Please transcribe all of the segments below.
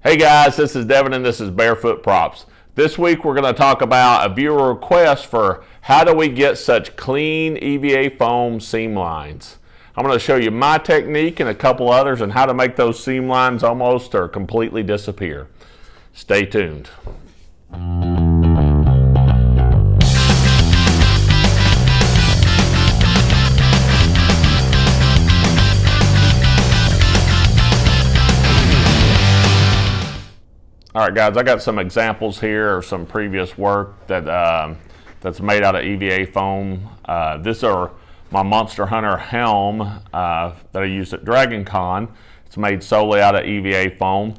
Hey guys, this is Devin and this is Barefoot Props. This week we're going to talk about a viewer request for how do we get such clean EVA foam seam lines. I'm going to show you my technique and a couple others on how to make those seam lines almost or completely disappear. Stay tuned. All right, guys, I got some examples here of some previous work that's made out of EVA foam. These are my Monster Hunter helm that I used at Dragon Con. It's made solely out of EVA foam.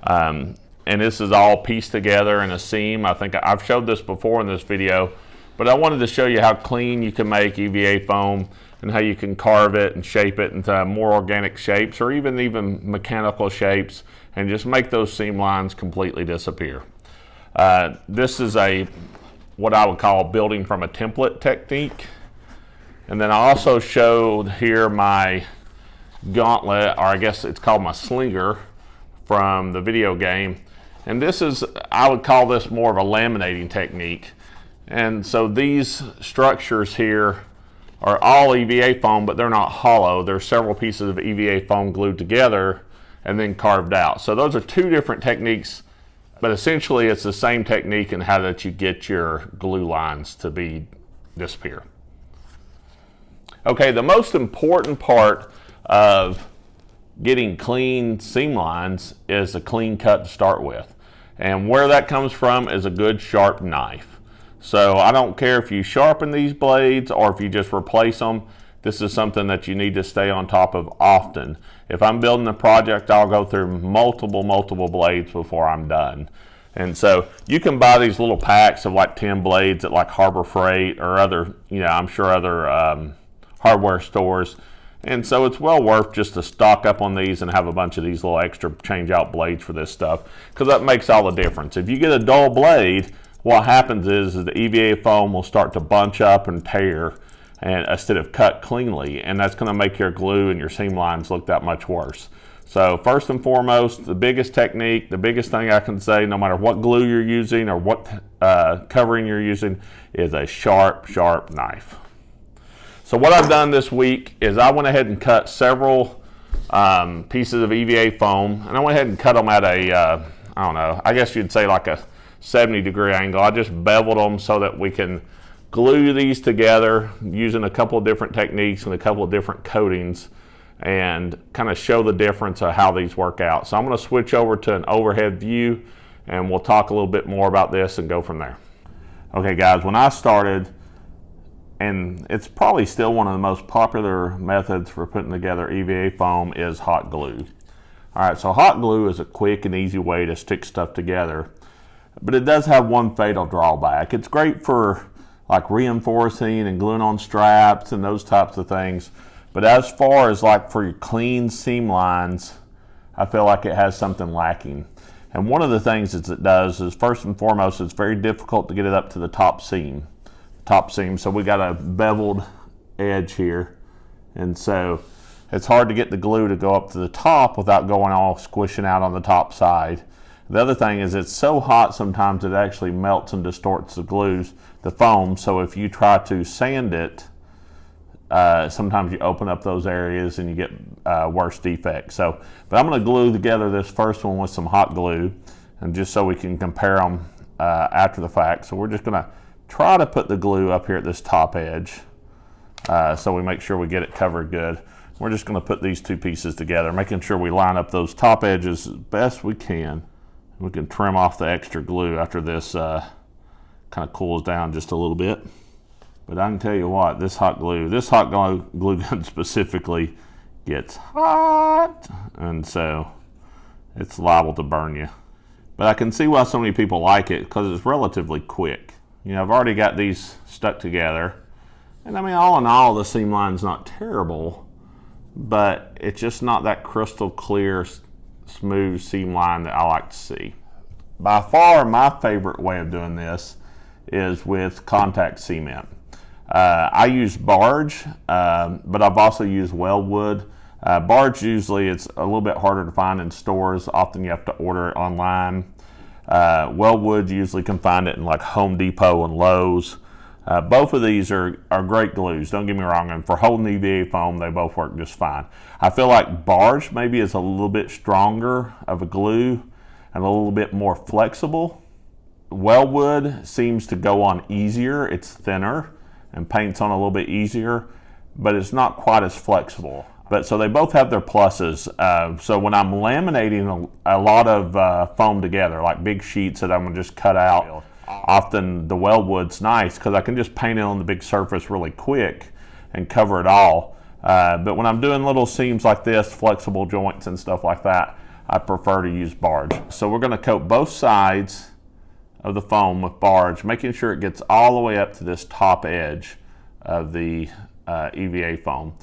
And this is all pieced together in a seam. I think I've showed this before in this video, but I wanted to show you how clean you can make EVA foam and how you can carve it and shape it into more organic shapes or even mechanical shapes and just make those seam lines completely disappear. This is what I would call building from a template technique. And then I also showed here my gauntlet, or I guess it's called my slinger from the video game. And this is, I would call this more of a laminating technique. And so these structures here are all EVA foam, but they're not hollow. There's several pieces of EVA foam glued together and then carved out. So those are two different techniques, but essentially it's the same technique in how that you get your glue lines to disappear. Okay, the most important part of getting clean seam lines is a clean cut to start with. And where that comes from is a good sharp knife. So I don't care if you sharpen these blades or if you just replace them. This is something that you need to stay on top of often. If I'm building a project, I'll go through multiple blades before I'm done. And so you can buy these little packs of like 10 blades at like Harbor Freight or other, I'm sure other hardware stores. And so it's well worth just to stock up on these and have a bunch of these little extra change out blades for this stuff, because that makes all the difference. If you get a dull blade, what happens is the EVA foam will start to bunch up and tear and instead of cut cleanly, and that's going to make your glue and your seam lines look that much worse. So first and foremost, the biggest technique, the biggest thing I can say, no matter what glue you're using or what covering you're using, is a sharp knife. So what I've done this week is I went ahead and cut several pieces of EVA foam, and I went ahead and cut them at a, I don't know, I guess you'd say like a 70-degree angle. I just beveled them so that we can glue these together using a couple of different techniques and a couple of different coatings and kind of show the difference of how these work out. So I'm going to switch over to an overhead view and we'll talk a little bit more about this and go from there. Okay guys, when I started, and it's probably still one of the most popular methods for putting together EVA foam, is hot glue. All right, so hot glue is a quick and easy way to stick stuff together, but it does have one fatal drawback. It's great for like reinforcing and gluing on straps and those types of things, but as far as like for your clean seam lines, I feel like it has something lacking. And one of the things that it does is, first and foremost, it's very difficult to get it up to the top seam. So we got a beveled edge here, and so it's hard to get the glue to go up to the top without going all squishing out on the top side. The other thing is it's so hot sometimes it actually melts and distorts the foam, so if you try to sand it, sometimes you open up those areas and you get worse defects. But I'm going to glue together this first one with some hot glue, and just so we can compare them after the fact. So we're just going to try to put the glue up here at this top edge so we make sure we get it covered good. We're just going to put these two pieces together, making sure we line up those top edges as best we can. We can trim off the extra glue after this kind of cools down just a little bit. But I can tell you what, this hot glue gun specifically gets hot, and so it's liable to burn you. But I can see why so many people like it, because it's relatively quick. I've already got these stuck together, and I mean, all in all, the seam line's not terrible, but it's just not that crystal clear, smooth seam line that I like to see. By far, my favorite way of doing this is with contact cement. I use barge, but I've also used weldwood. Barge usually it's a little bit harder to find in stores. Often you have to order it online. Weldwood, you usually can find it in like Home Depot and Lowe's. Both of these are great glues, don't get me wrong, and for holding EVA foam, they both work just fine. I feel like Barge maybe is a little bit stronger of a glue and a little bit more flexible. Weldwood seems to go on easier, it's thinner and paints on a little bit easier, but it's not quite as flexible. But so they both have their pluses. So when I'm laminating a lot of foam together, like big sheets that I'm gonna just cut out, often the Weldwood's nice because I can just paint it on the big surface really quick and cover it all. But when I'm doing little seams like this, flexible joints and stuff like that, I prefer to use Barge. So we're gonna coat both sides of the foam with Barge, making sure it gets all the way up to this top edge of the EVA foam.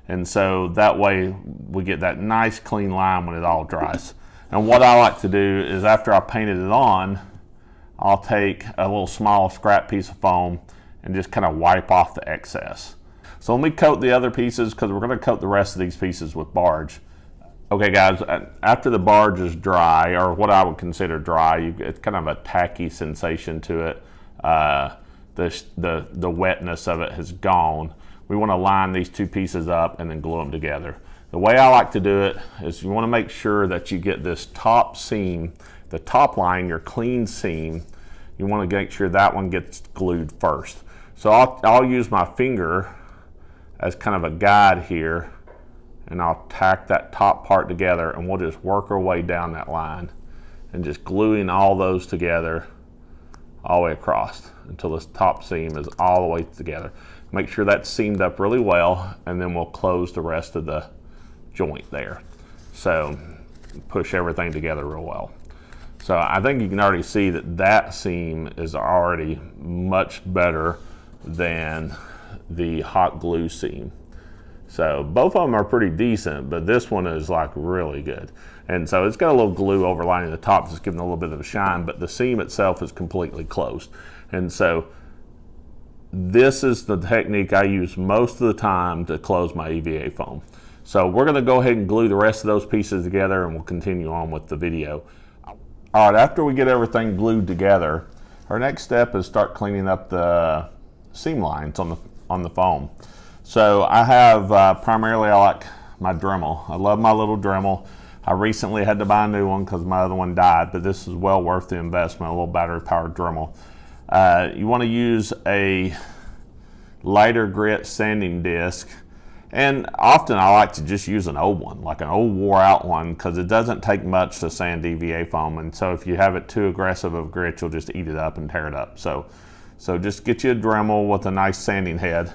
And so that way we get that nice clean line when it all dries. And what I like to do is after I painted it on, I'll take a little small scrap piece of foam and just kind of wipe off the excess. So let me coat the other pieces because we're going to coat the rest of these pieces with Barge. Okay guys, after the Barge is dry, or what I would consider dry, it's kind of a tacky sensation to it. The wetness of it has gone. We want to line these two pieces up and then glue them together. The way I like to do it is you want to make sure that you get this top seam, the top line, your clean seam, you want to make sure that one gets glued first. So I'll use my finger as kind of a guide here, and I'll tack that top part together, and we'll just work our way down that line and just gluing all those together all the way across until this top seam is all the way together. Make sure that's seamed up really well, and then we'll close the rest of the joint there. So push everything together real well. So I think you can already see that that seam is already much better than the hot glue seam. So both of them are pretty decent, but this one is like really good. And so it's got a little glue overlining the top, just giving it a little bit of a shine, but the seam itself is completely closed. And so this is the technique I use most of the time to close my EVA foam. So we're going to go ahead and glue the rest of those pieces together, and we'll continue on with the video. All right, after we get everything glued together, our next step is start cleaning up the seam lines on the foam. So I have primarily I like my Dremel. I love my little Dremel. I recently had to buy a new one because my other one died, but this is well worth the investment, a little battery powered Dremel. You want to use a lighter grit sanding disc, and often I like to just use an old one, like an old wore out one, because it doesn't take much to sand EVA foam, and so if you have it too aggressive of grit, you'll just eat it up and tear it up. So just get you a Dremel with a nice sanding head.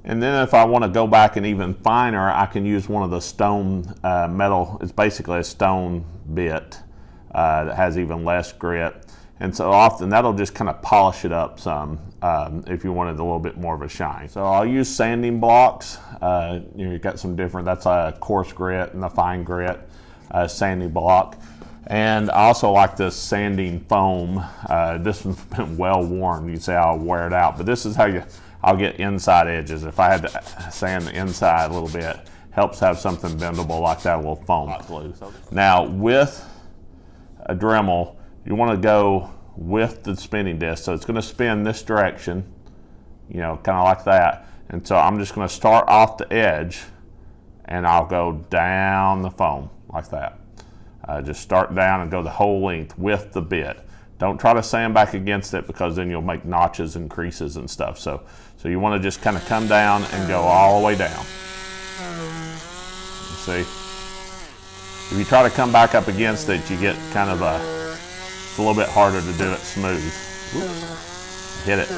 And then if I want to go back and even finer, I can use one of the stone metal. It's basically a stone bit that has even less grit. And so often that'll just kind of polish it up some if you wanted a little bit more of a shine. So I'll use sanding blocks. You've got some different, that's a coarse grit and a fine grit sanding block. And I also like this sanding foam. This one's been well worn. You say I'll wear it out, but this is how I'll get inside edges. If I had to sand the inside a little bit, helps have something bendable like that, a little foam glue. Now with a Dremel, you want to go with the spinning disc. So it's going to spin this direction, you know, kind of like that. And so I'm just going to start off the edge and I'll go down the foam like that. Just start down and go the whole length with the bit. Don't try to sand back against it because then you'll make notches and creases and stuff. So you want to just kind of come down and go all the way down. You see? If you try to come back up against it, you get kind of it's a little bit harder to do it smooth. Oops. Hit it.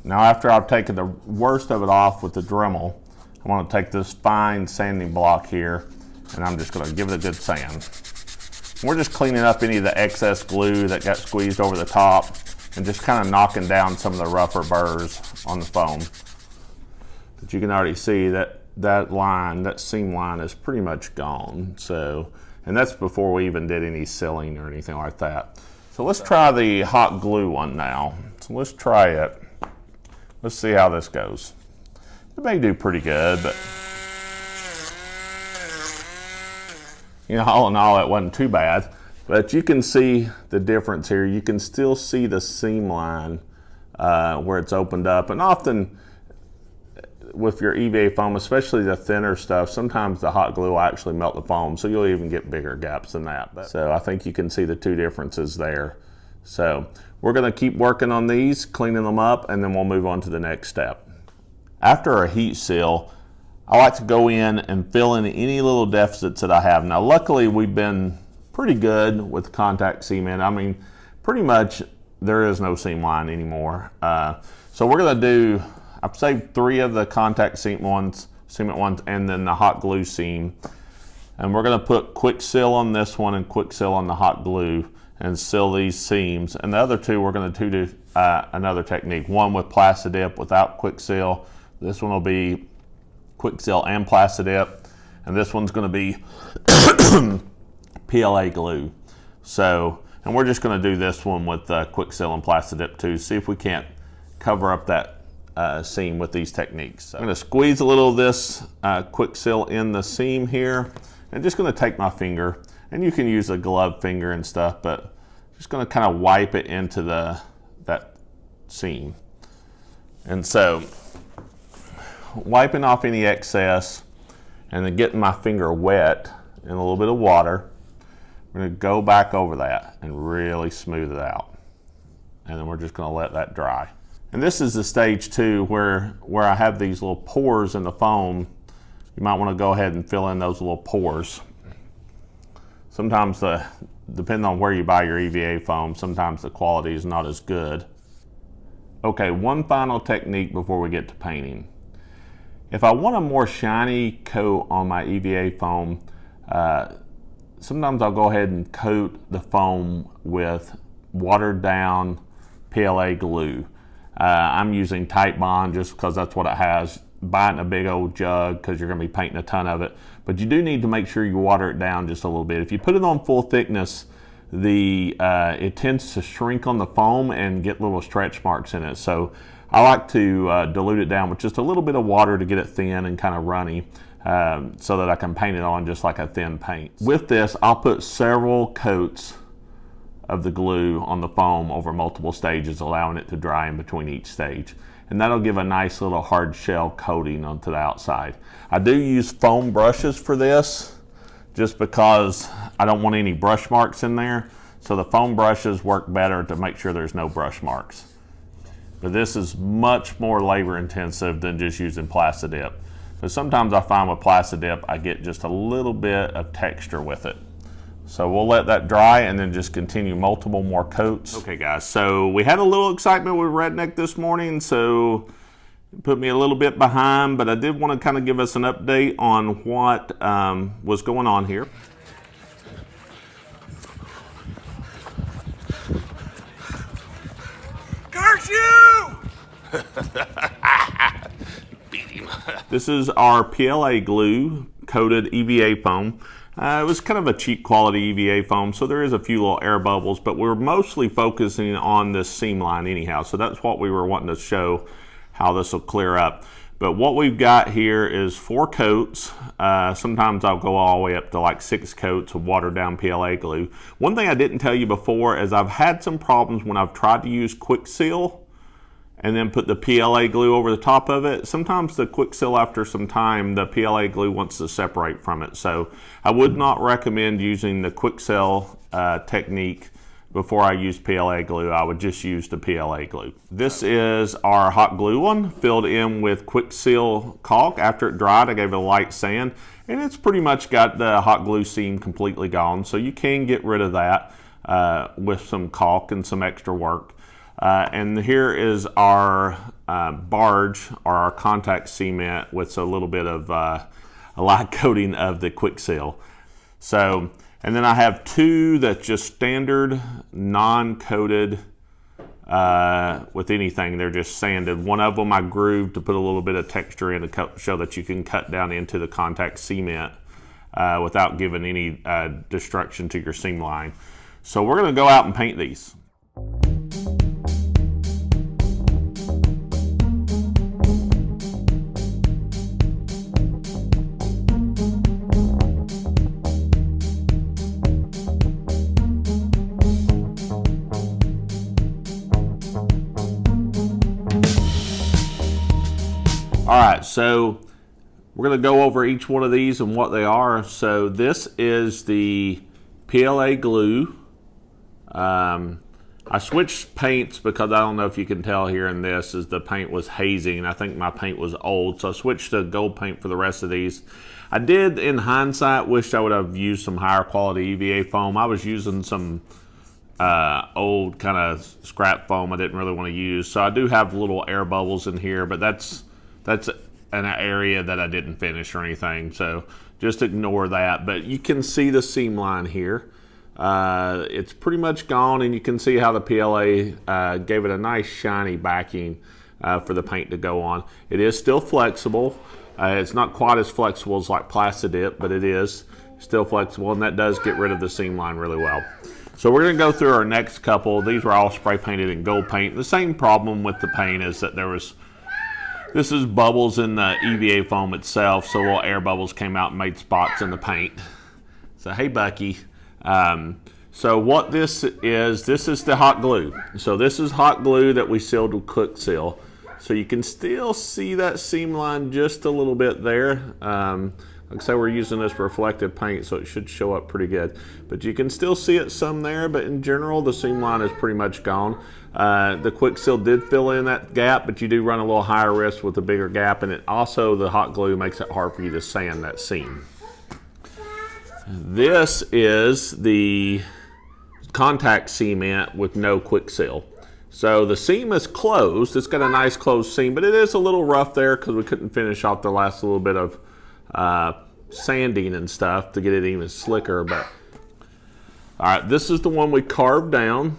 Now after I've taken the worst of it off with the Dremel, I want to take this fine sanding block here and I'm just going to give it a good sand. We're just cleaning up any of the excess glue that got squeezed over the top and just kind of knocking down some of the rougher burrs on the foam. But you can already see that line, that seam line is pretty much gone. So, and that's before we even did any sealing or anything like that. So let's try the hot glue one now. So let's try it. Let's see how this goes. It may do pretty good, but you know, all in all, it wasn't too bad. But you can see the difference here. You can still see the seam line where it's opened up. And often with your EVA foam, especially the thinner stuff, sometimes the hot glue will actually melt the foam, so you'll even get bigger gaps than that. So I think you can see the two differences there. So we're gonna keep working on these, cleaning them up, and then we'll move on to the next step. After a heat seal, I like to go in and fill in any little deficits that I have. Now, luckily, we've been pretty good with contact cement. I mean, pretty much there is no seam line anymore. So we're gonna do, I've saved 3 of the contact cement ones, and then the hot glue seam. And we're gonna put quick seal on this one and quick seal on the hot glue and seal these seams. And the other 2, we're gonna do another technique. One with Plastidip without quick seal. This one will be quick seal and Plastidip. And this one's gonna be PLA glue. So, and we're just gonna do this one with quick seal and Plastidip too. See if we can't cover up that seam with these techniques. So I'm gonna squeeze a little of this quick seal in the seam here, and just gonna take my finger, and you can use a glove finger and stuff, but just gonna kind of wipe it into that seam. And so, wiping off any excess, and then getting my finger wet in a little bit of water, we're gonna go back over that and really smooth it out. And then we're just gonna let that dry. And this is the stage 2 where I have these little pores in the foam. You might want to go ahead and fill in those little pores. Sometimes, depending on where you buy your EVA foam, sometimes the quality is not as good. Okay, one final technique before we get to painting. If I want a more shiny coat on my EVA foam, sometimes I'll go ahead and coat the foam with watered down PLA glue. I'm using Tight Bond just because that's what it has. Buy it in a big old jug because you're going to be painting a ton of it. But you do need to make sure you water it down just a little bit. If you put it on full thickness, it tends to shrink on the foam and get little stretch marks in it. So I like to dilute it down with just a little bit of water to get it thin and kind of runny so that I can paint it on just like a thin paint. With this, I'll put several coats of the glue on the foam over multiple stages, allowing it to dry in between each stage. And that'll give a nice little hard shell coating onto the outside. I do use foam brushes for this just because I don't want any brush marks in there. So the foam brushes work better to make sure there's no brush marks. But this is much more labor intensive than just using Plastidip. But sometimes I find with Plastidip, I get just a little bit of texture with it. So we'll let that dry and then just continue multiple more coats. Okay guys, so we had a little excitement with Redneck this morning, so it put me a little bit behind, but I did want to kind of give us an update on what was going on here. Curse you! Beat him. This is our PLA glue coated EVA foam. It was kind of a cheap quality EVA foam, so there is a few little air bubbles, but we're mostly focusing on this seam line anyhow, so that's what we were wanting to show, how this will clear up. But what we've got here is 4 coats. Sometimes I'll go all the way up to like 6 coats of watered down PLA glue. One thing I didn't tell you before is I've had some problems when I've tried to use quick seal and then put the PLA glue over the top of it. Sometimes the quick seal, after some time, the PLA glue wants to separate from it. So I would not recommend using the quick seal technique before I use PLA glue. I would just use the PLA glue. This is our hot glue one, filled in with quick seal caulk. After it dried, I gave it a light sand, and it's pretty much got the hot glue seam completely gone. So you can get rid of that with some caulk and some extra work. And here is our barge, or our contact cement, with a little bit of a light coating of the quick seal. So, and then I have 2 that's just standard, non-coated with anything. They're just sanded. One of them I grooved to put a little bit of texture in to show that you can cut down into the contact cement without giving any destruction to your seam line. So we're going to go out and paint these. All right, so we're going to go over each one of these and what they are. So this is the PLA glue. I switched paints because I don't know if you can tell here in this, is the paint was hazy and I think my paint was old. So I switched to gold paint for the rest of these. I did, in hindsight, wish I would have used some higher quality EVA foam. I was using some old kind of scrap foam I didn't really want to use. So I do have little air bubbles in here, but that's an area that I didn't finish or anything, so just ignore that. But you can see the seam line here. It's pretty much gone, and you can see how the PLA gave it a nice shiny backing for the paint to go on. It is still flexible. It's not quite as flexible as like Plastidip, but it is still flexible, and that does get rid of the seam line really well. So we're going to go through our next couple. These were all spray painted in gold paint. The same problem with the paint is that this is bubbles in the EVA foam itself, so little air bubbles came out and made spots in the paint. So hey Bucky. So what this is the hot glue. So this is hot glue that we sealed with quick seal. So you can still see that seam line just a little bit there. Like I say, we're using this reflective paint, so it should show up pretty good. But you can still see it some there, but in general, the seam line is pretty much gone. The quick seal did fill in that gap, but you do run a little higher risk with a bigger gap, and it also, the hot glue makes it hard for you to sand that seam. This is the contact cement with no quick seal. So the seam is closed. It's got a nice closed seam, but it is a little rough there because we couldn't finish off the last little bit of sanding and stuff to get it even slicker. But all right, this is the one we carved down.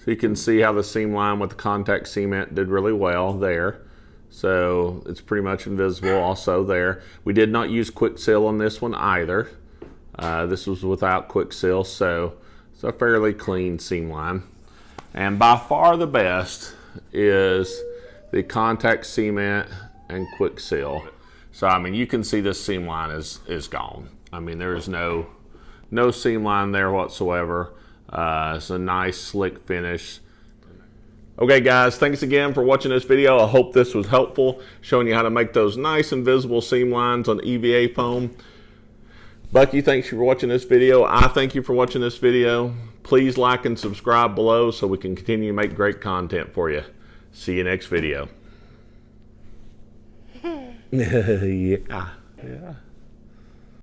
So you can see how the seam line with the contact cement did really well there. So it's pretty much invisible also there. We did not use quick seal on this one either. This was without quick seal, so it's a fairly clean seam line. And by far the best is the contact cement and quick seal. So I mean, you can see this seam line is gone. I mean, there is no seam line there whatsoever. It's a nice slick finish. Okay guys, thanks again for watching this video. I hope this was helpful, showing you how to make those nice invisible seam lines on EVA foam. Bucky, thanks for watching this video. I thank you for watching this video. Please like and subscribe below so we can continue to make great content for you. See you next video. Yeah.